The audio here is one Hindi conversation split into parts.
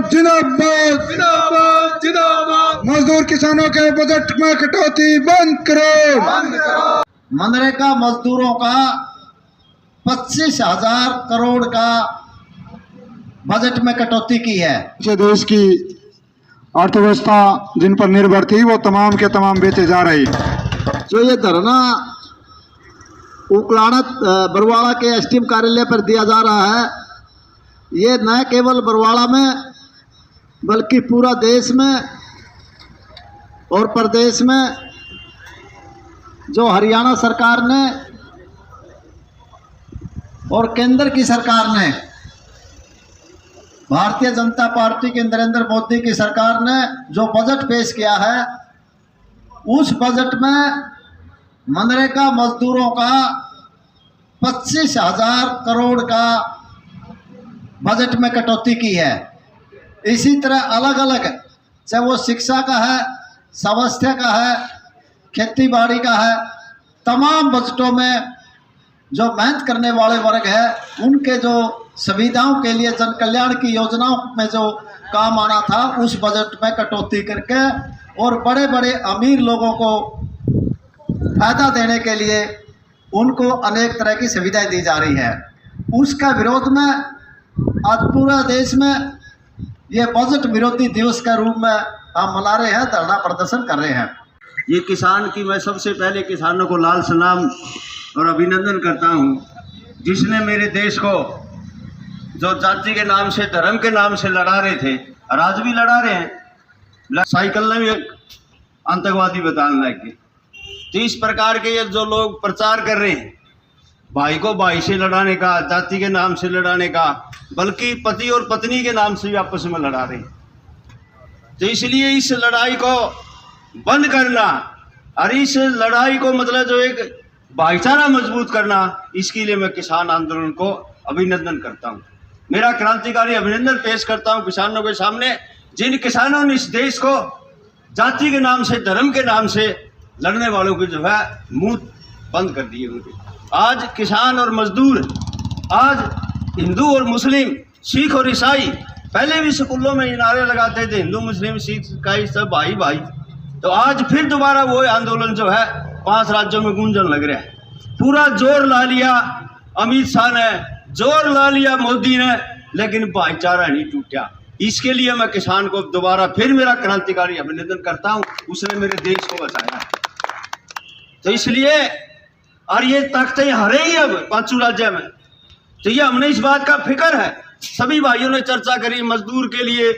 जिंदाबाद जिंदाबाद जिंदाबाद। मजदूर किसानों के बजट में कटौती बंद करो। मनरेगा मजदूरों का 25,000 करोड़ का बजट में कटौती की है। देश की अर्थव्यवस्था जिन पर निर्भर थी वो तमाम के तमाम बेचे जा रही। जो ये धरना उकलाड़ा बरवाड़ा के एसडीएम कार्यालय पर दिया जा रहा है, ये न केवल बरवाड़ा में बल्कि पूरा देश में और प्रदेश में जो हरियाणा सरकार ने और केंद्र की सरकार ने, भारतीय जनता पार्टी के नरेंद्र मोदी की सरकार ने जो बजट पेश किया है, उस बजट में मनरेगा मजदूरों का 25,000 करोड़ का बजट में कटौती की है। इसी तरह अलग अलग, चाहे वो शिक्षा का है, स्वास्थ्य का है, खेती बाड़ी का है, तमाम बजटों में जो मेहनत करने वाले वर्ग है उनके जो सुविधाओं के लिए जन कल्याण की योजनाओं में जो काम आना था, उस बजट में कटौती करके और बड़े बड़े अमीर लोगों को फायदा देने के लिए उनको अनेक तरह की सुविधाएं दी जा रही है। उसका विरोध में आज पूरा देश में ये बजट विरोधी दिवस के रूप में हम मना रहे हैं, धरना प्रदर्शन कर रहे हैं। ये किसान की मैं सबसे पहले किसानों को लाल सलाम और अभिनंदन करता हूँ, जिसने मेरे देश को जो जाति के नाम से, धर्म के नाम से लड़ा रहे थे और आज भी लड़ा रहे हैं, साइकिल ने भी आतंकवादी बताने लग गए। तो इस प्रकार के ये जो लोग प्रचार कर रहे हैं, भाई को भाई से लड़ाने का, जाति के नाम से लड़ाने का, बल्कि पति और पत्नी के नाम से भी आपस में लड़ा रहे हैं। तो इसलिए इस लड़ाई को बंद करना और इस लड़ाई को मतलब जो एक भाईचारा मजबूत करना, इसके लिए मैं किसान आंदोलन को अभिनंदन करता हूँ। मेरा क्रांतिकारी अभिनंदन पेश करता हूँ किसानों के सामने, जिन किसानों ने इस देश को जाति के नाम से, धर्म के नाम से लड़ने वालों की जो है मुंह बंद कर दिए उनके। आज किसान और मजदूर, आज हिंदू और मुस्लिम, सिख और ईसाई, पहले भी स्कूलों में ये नारे लगाते थे हिंदू मुस्लिम सिख ईसाई सब भाई भाई, तो आज फिर दोबारा वो आंदोलन जो है 5 राज्यों में गूंजन लग रहा है। पूरा जोर ला लिया अमित शाह ने, जोर ला लिया मोदी ने, लेकिन भाईचारा नहीं टूटा। इसके लिए मैं किसान को दोबारा फिर मेरा क्रांतिकारी अभिनंदन करता हूँ, उसने मेरे देश को बचाया। तो इसलिए और ये ताकतें हारेंगी अब 5 राज्य में, तो ये हमने इस बात का फिक्र है। सभी भाइयों ने चर्चा करी, मजदूर के लिए,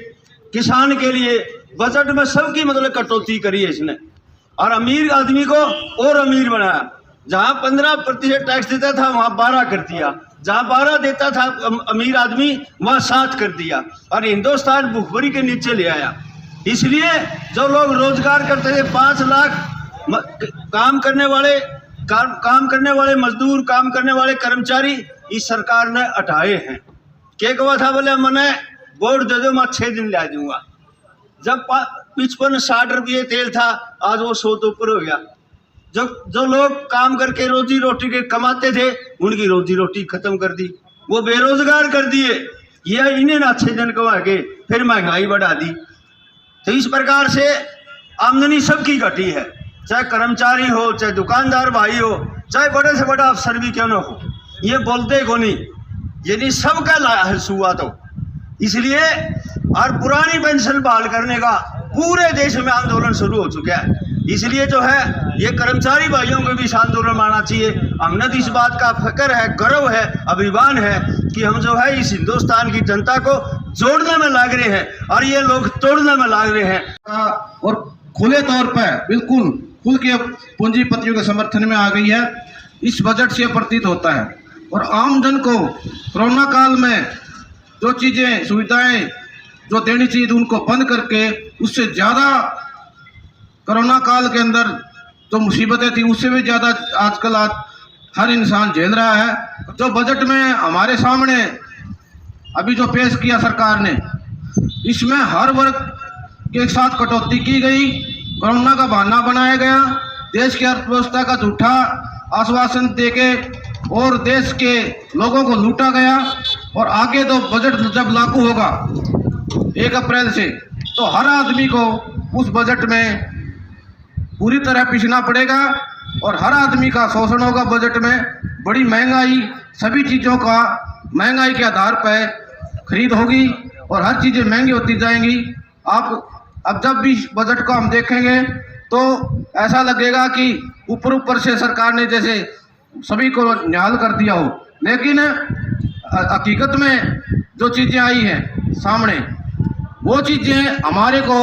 किसान के लिए, बजट में सबकी मतलब कटौती करी है इसने, और अमीर आदमी को और अमीर बनाया। जहां 15% टैक्स देता था वहां 12 कर दिया, जहां 12 देता था अमीर आदमी वहां 7 कर दिया, और हिंदुस्तान भूखमरी के नीचे ले आया। इसलिए जो लोग रोजगार करते थे, 5 लाख काम करने वाले मजदूर, काम करने वाले कर्मचारी इस सरकार ने हटाए हैं। क्या कहा था, बोले मैंने वोट दे दो मैं 6 दिन ला दूंगा। जब 55-60 रुपये तेल था, आज वो 100 तो ऊपर हो गया। जो लोग काम करके रोजी रोटी के कमाते थे, उनकी रोजी रोटी खत्म कर दी, वो बेरोजगार कर दिए। ये इन्हें 6 दिन कमा के फिर महंगाई बढ़ा दी। तो इस प्रकार से आमदनी सबकी घटी है, चाहे कर्मचारी हो, चाहे दुकानदार भाई हो, चाहे बड़े से बड़ा अफसर भी क्यों न हो, ये बोलते को नहीं, यानी सबका लाश हुआ। तो इसलिए और पुरानी पेंशन बहाल करने का पूरे देश में आंदोलन शुरू हो चुका है। इसलिए जो है ये कर्मचारी भाइयों को भी इस आंदोलन में आना चाहिए। हमने तो इस बात का फक्र है, गर्व है, अभिमान है कि हम जो है इस हिंदुस्तान की जनता को जोड़ने में लग रहे हैं और ये लोग तोड़ने में लग रहे हैं। और खुले तौर पर बिल्कुल खुल के पूंजीपतियों के समर्थन में आ गई है। इस बजट से प्रतीत होता है, और आम जन को कोरोना काल में जो चीज़ें, सुविधाएं जो देनी चाहिए थी उनको बंद करके उससे ज़्यादा कोरोना काल के अंदर जो मुसीबतें थी उससे भी ज़्यादा आजकल हर इंसान झेल रहा है। जो बजट में हमारे सामने अभी जो पेश किया सरकार ने, इसमें हर वर्ग के साथ कटौती की गई, कोरोना का बहाना बनाया गया, देश की अर्थव्यवस्था का झूठा आश्वासन देके और देश के लोगों को लूटा गया। और आगे तो बजट जब लागू होगा 1 अप्रैल से, तो हर आदमी को उस बजट में पूरी तरह पीछना पड़ेगा और हर आदमी का शोषण होगा। बजट में बड़ी महंगाई, सभी चीज़ों का महंगाई के आधार पर खरीद होगी और हर चीज़ें महंगी होती जाएंगी। आप अब जब भी बजट को हम देखेंगे तो ऐसा लगेगा कि ऊपर ऊपर से सरकार ने जैसे सभी को निहाल कर दिया हो, लेकिन हकीकत में जो चीज़ें आई हैं सामने, वो चीज़ें हमारे को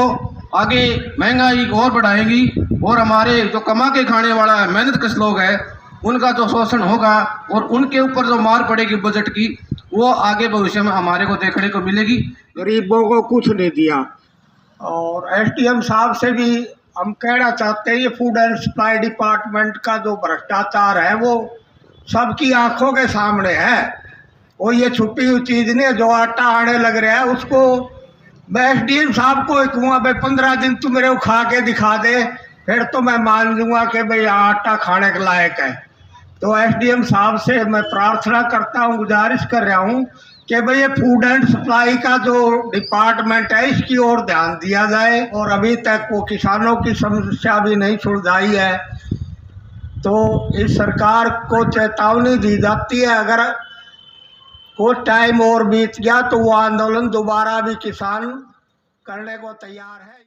आगे महंगाई और बढ़ाएंगी और हमारे जो कमा के खाने वाला है, मेहनत कश लोग हैं, उनका जो शोषण होगा और उनके ऊपर जो मार पड़ेगी बजट की, वो आगे भविष्य में हमारे को देखने को मिलेगी। गरीबों को कुछ नहीं दिया। और एसडीएम साहब से भी हम कहना चाहते हैं, ये फूड एंड सप्लाई डिपार्टमेंट का जो भ्रष्टाचार है वो सबकी आंखों के सामने है। वो ये छुपी हुई चीज़ नहीं है। जो आटा आने लग रहा है उसको मैं एसडीएम साहब को कहूँगा भाई 15 दिन तू मेरे को खा के दिखा दे, फिर तो मैं मान लूँगा कि भाई आटा खाने के लायक है। तो एसडीएम साहब से मैं प्रार्थना करता हूँ, गुजारिश कर रहा हूँ कि भाई ये फूड एंड सप्लाई का जो डिपार्टमेंट है इसकी ओर ध्यान दिया जाए। और अभी तक वो किसानों की समस्या भी नहीं सुलझाई है, तो इस सरकार को चेतावनी दी जाती है अगर कुछ टाइम और बीत गया तो वो आंदोलन दोबारा भी किसान करने को तैयार है।